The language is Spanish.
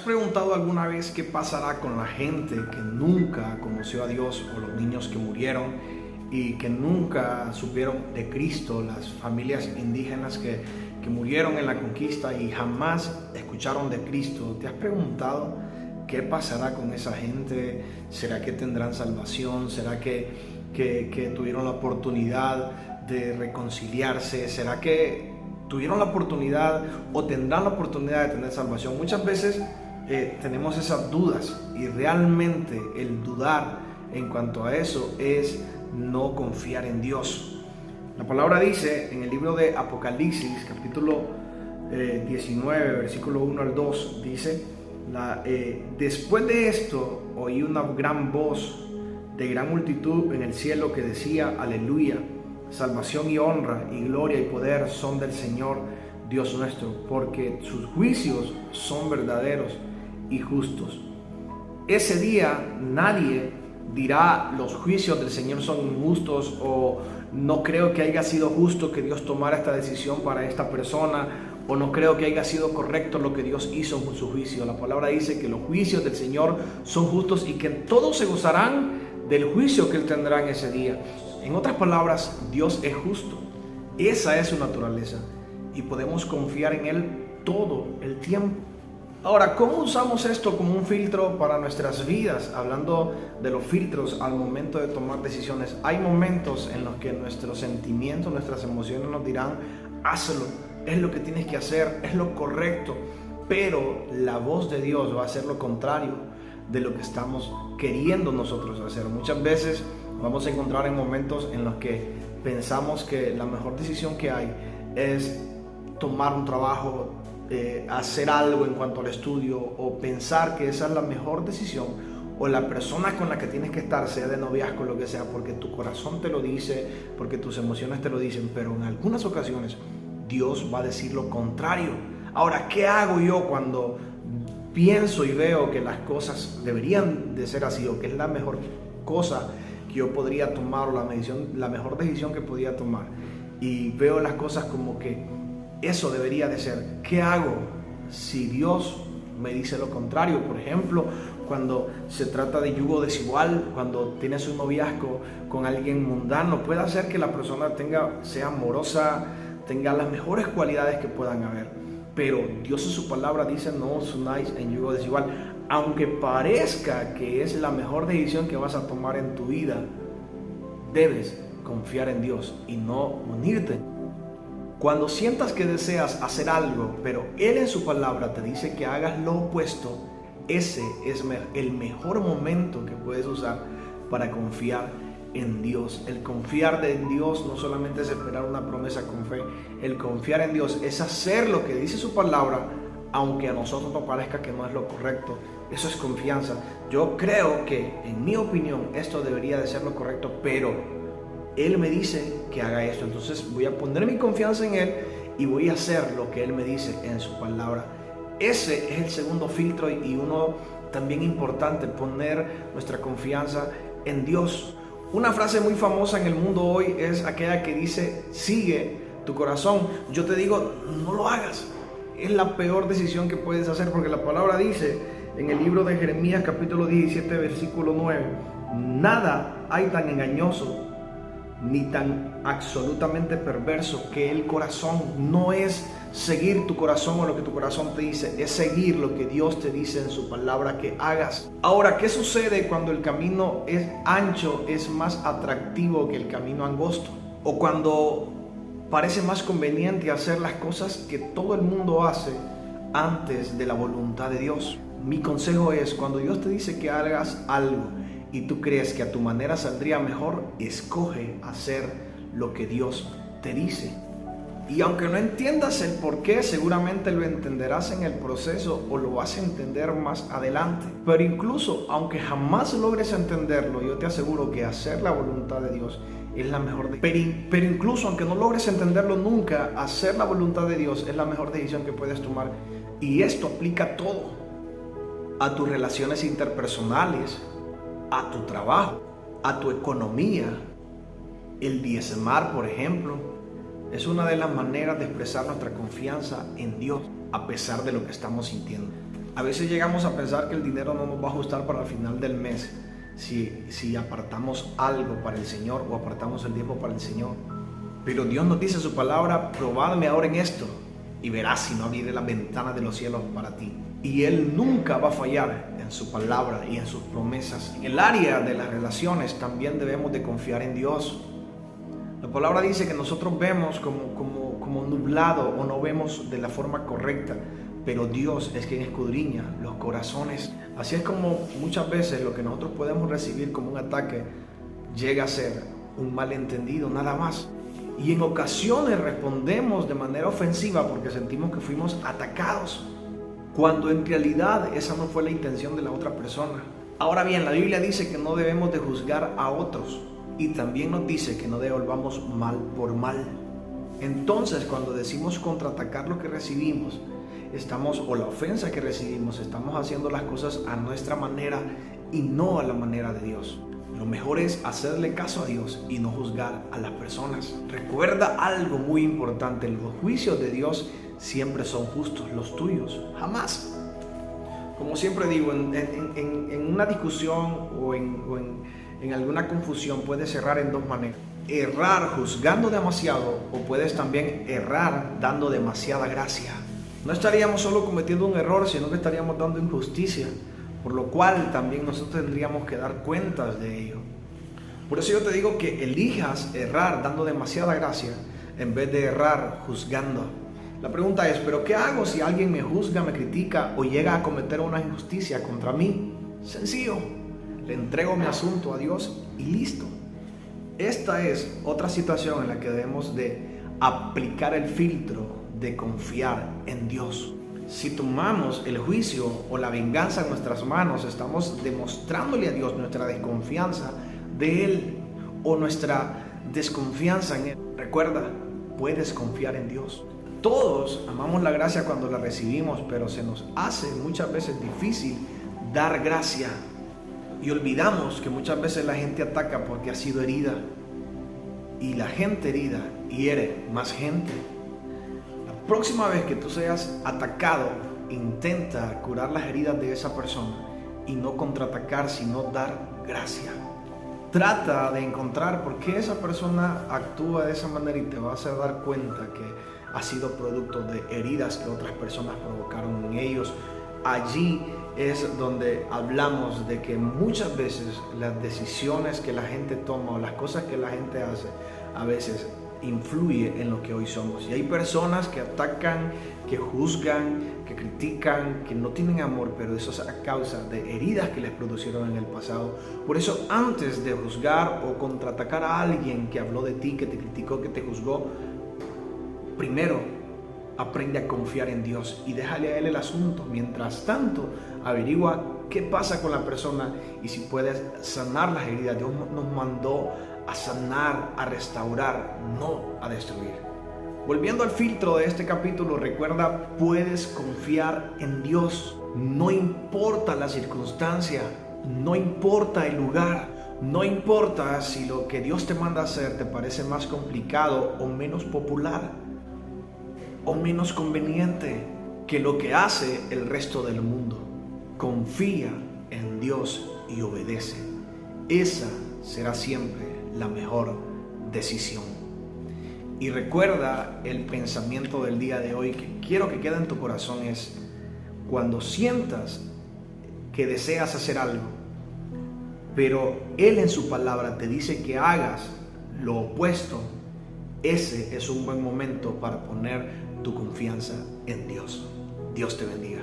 preguntado alguna vez qué pasará con la gente que nunca conoció a Dios, o los niños que murieron y que nunca supieron de Cristo, las familias indígenas que murieron en la conquista y jamás escucharon de Cristo? ¿Te has preguntado qué pasará con esa gente? ¿Será que tendrán salvación? ¿Será que tuvieron la oportunidad de reconciliarse? ¿Será que tuvieron la oportunidad o tendrán la oportunidad de tener salvación? Muchas veces tenemos esas dudas, y realmente el dudar en cuanto a eso es no confiar en Dios. La palabra dice en el libro de Apocalipsis, capítulo 19, versículo 1 al 2, dice: después de esto oí una gran voz de gran multitud en el cielo que decía: aleluya, salvación y honra y gloria y poder son del Señor Dios nuestro, porque sus juicios son verdaderos y justos. Ese día nadie dirá: los juicios del Señor son injustos, o no creo que haya sido justo que Dios tomara esta decisión para esta persona, o no creo que haya sido correcto lo que Dios hizo con su juicio. La palabra dice que los juicios del Señor son justos y que todos se gozarán del juicio que Él tendrá en ese día. En otras palabras, Dios es justo. Esa es su naturaleza y podemos confiar en Él todo el tiempo. Ahora, ¿cómo usamos esto como un filtro para nuestras vidas? Hablando de los filtros al momento de tomar decisiones, hay momentos en los que nuestros sentimientos, nuestras emociones nos dirán: hazlo, es lo que tienes que hacer, es lo correcto. Pero la voz de Dios va a hacer lo contrario de lo que estamos queriendo nosotros hacer. Muchas veces vamos a encontrar en momentos en los que pensamos que la mejor decisión que hay es tomar un trabajo, hacer algo en cuanto al estudio, o pensar que esa es la mejor decisión, o la persona con la que tienes que estar, sea de noviazgo, lo que sea, porque tu corazón te lo dice, porque tus emociones te lo dicen. Pero en algunas ocasiones Dios va a decir lo contrario. Ahora, ¿qué hago yo cuando pienso y veo que las cosas deberían de ser así, o que es la mejor cosa que yo podría tomar, o la mejor decisión que podía tomar, y veo las cosas como que eso debería de ser? ¿Qué hago si Dios me dice lo contrario? Por ejemplo, cuando se trata de yugo desigual, cuando tienes un noviazgo con alguien mundano, puede hacer que la persona sea amorosa, tenga las mejores cualidades que puedan haber, pero Dios en su palabra dice: no os unáis en yugo desigual. Aunque parezca que es la mejor decisión que vas a tomar en tu vida, debes confiar en Dios y no unirte. Cuando sientas que deseas hacer algo, pero Él en su palabra te dice que hagas lo opuesto, ese es el mejor momento que puedes usar para confiar en Dios. El confiar en Dios no solamente es esperar una promesa con fe. El confiar en Dios es hacer lo que dice su palabra, aunque a nosotros nos parezca que no es lo correcto. Eso es confianza. Yo creo que, en mi opinión, esto debería de ser lo correcto, pero Él me dice que haga esto, entonces voy a poner mi confianza en Él y voy a hacer lo que Él me dice en su palabra. Ese es el segundo filtro, y uno también importante: poner nuestra confianza en Dios. Una frase muy famosa en el mundo hoy es aquella que dice: sigue tu corazón. Yo te digo, no lo hagas. Es la peor decisión que puedes hacer, porque la palabra dice en el libro de Jeremías, capítulo 17, versículo 9: nada hay tan engañoso ni tan absolutamente perverso que el corazón. No es seguir tu corazón o lo que tu corazón te dice, es seguir lo que Dios te dice en su palabra que hagas. Ahora, ¿qué sucede cuando el camino es ancho, es más atractivo que el camino angosto? O cuando parece más conveniente hacer las cosas que todo el mundo hace antes de la voluntad de Dios. Mi consejo es: cuando Dios te dice que hagas algo y tú crees que a tu manera saldría mejor, escoge hacer lo que Dios te dice. Y aunque no entiendas el por qué, seguramente lo entenderás en el proceso, o lo vas a entender más adelante. Pero incluso aunque jamás logres entenderlo, yo te aseguro que hacer la voluntad de Dios es la mejor decisión. Pero incluso aunque no logres entenderlo nunca, hacer la voluntad de Dios es la mejor decisión que puedes tomar. Y esto aplica a todo: a tus relaciones interpersonales, a tu trabajo, a tu economía. El diezmar, por ejemplo, es una de las maneras de expresar nuestra confianza en Dios a pesar de lo que estamos sintiendo. A veces llegamos a pensar que el dinero no nos va a ajustar para el final del mes si apartamos algo para el Señor o apartamos el tiempo para el Señor. Pero Dios nos dice en su palabra: probadme ahora en esto y verás si no abriré las ventanas de los cielos para ti. Y Él nunca va a fallar en su palabra y en sus promesas. En el área de las relaciones también debemos de confiar en Dios. La palabra dice que nosotros vemos como nublado o no vemos de la forma correcta, pero Dios es quien escudriña los corazones. Así es como muchas veces lo que nosotros podemos recibir como un ataque llega a ser un malentendido nada más. Y en ocasiones respondemos de manera ofensiva porque sentimos que fuimos atacados, cuando en realidad esa no fue la intención de la otra persona. Ahora bien, la Biblia dice que no debemos de juzgar a otros, y también nos dice que no devolvamos mal por mal. Entonces, cuando decimos contraatacar lo que recibimos, o la ofensa que recibimos, estamos haciendo las cosas a nuestra manera y no a la manera de Dios. Lo mejor es hacerle caso a Dios y no juzgar a las personas. Recuerda algo muy importante: los juicios de Dios siempre son justos, los tuyos jamás. Como siempre digo, en una discusión o en alguna confusión puedes errar en dos maneras: errar juzgando demasiado, o puedes también errar dando demasiada gracia. No estaríamos solo cometiendo un error, sino que estaríamos dando injusticia, por lo cual también nosotros tendríamos que dar cuentas de ello. Por eso yo te digo que elijas errar dando demasiada gracia en vez de errar juzgando. La pregunta es: ¿pero qué hago si alguien me juzga, me critica o llega a cometer una injusticia contra mí? Sencillo, le entrego mi asunto a Dios y listo. Esta es otra situación en la que debemos de aplicar el filtro de confiar en Dios. Si tomamos el juicio o la venganza en nuestras manos, estamos demostrándole a Dios nuestra desconfianza de Él o nuestra desconfianza en Él. Recuerda, puedes confiar en Dios. Todos amamos la gracia cuando la recibimos, pero se nos hace muchas veces difícil dar gracia y olvidamos que muchas veces la gente ataca porque ha sido herida, y la gente herida hiere más gente. La próxima vez que tú seas atacado, intenta curar las heridas de esa persona y no contraatacar, sino dar gracia. Trata de encontrar por qué esa persona actúa de esa manera y te vas a dar cuenta que ha sido producto de heridas que otras personas provocaron en ellos. Allí es donde hablamos de que muchas veces las decisiones que la gente toma o las cosas que la gente hace a veces influye en lo que hoy somos. Y hay personas que atacan, que juzgan, que critican, que no tienen amor, pero eso es a causa de heridas que les producieron en el pasado. Por eso, antes de juzgar o contraatacar a alguien que habló de ti, que te criticó, que te juzgó, primero aprende a confiar en Dios y déjale a Él el asunto. Mientras tanto, averigua qué pasa con la persona y si puedes sanar las heridas. Dios nos mandó a sanar, a restaurar, no a destruir. Volviendo al filtro de este capítulo, recuerda, puedes confiar en Dios. No importa la circunstancia, no importa el lugar, no importa si lo que Dios te manda a hacer te parece más complicado o menos popular o menos conveniente que lo que hace el resto del mundo. Confía en Dios y obedece. Esa será siempre la mejor decisión. Y recuerda el pensamiento del día de hoy que quiero que quede en tu corazón es: cuando sientas que deseas hacer algo, pero Él en su palabra te dice que hagas lo opuesto, ese es un buen momento para poner tu confianza en Dios. Dios te bendiga.